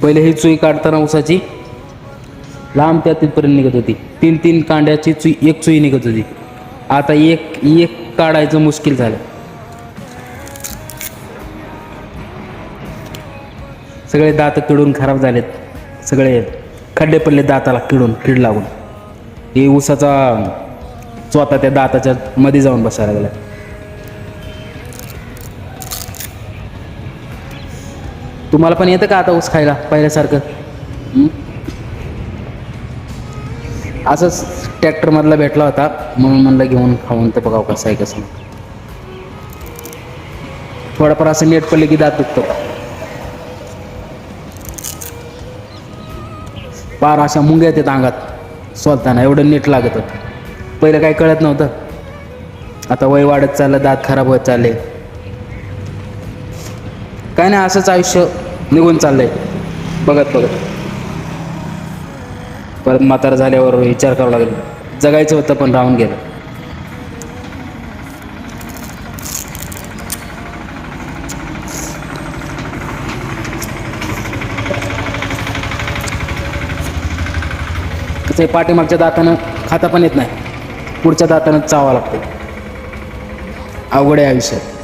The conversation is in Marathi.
पहिले ही चुई काढताना ऊसाची लांब त्या तिथपर्यंत निघत होती, 3-3 कांड्याची चुई, एक चुई निघत होती. आता एक एक काढायचं मुश्किल झालं. सगळे दात किडून खराब झालेत, सगळे खड्डे पडले दाताला, कीड लागून. हे ऊसाचा स्वतः त्या दाताच्या मध्ये जाऊन बसायला लागला. तुम्हाला पण येतं का आता ऊस खायला पहिल्यासारखं? असंच ट्रॅक्टरमधला भेटला होता म्हणून म्हणलं घेऊन खाऊन तर बघावं कसं आहे कसं. थोडाफार असं नेट पडले की दात दुखतो. पार अशा मुंग्या येतात अंगात सोलताना, एवढं नीट लागत होतं. पहिलं काही कळत नव्हतं. आता वय वाढत चाललं, दात खराब होत चालले. काय नाही, असंच आयुष्य निघून चाललंय बघत बघत. परत म्हातारं झाल्यावर विचार करावा लागेल. जगायचं होतं पण राहून गेलं. कसं पाठीमागच्या दातानं खाता पण येत नाही, पुढच्या दातानं चावावं लागतं. अवघड आहे आयुष्यात.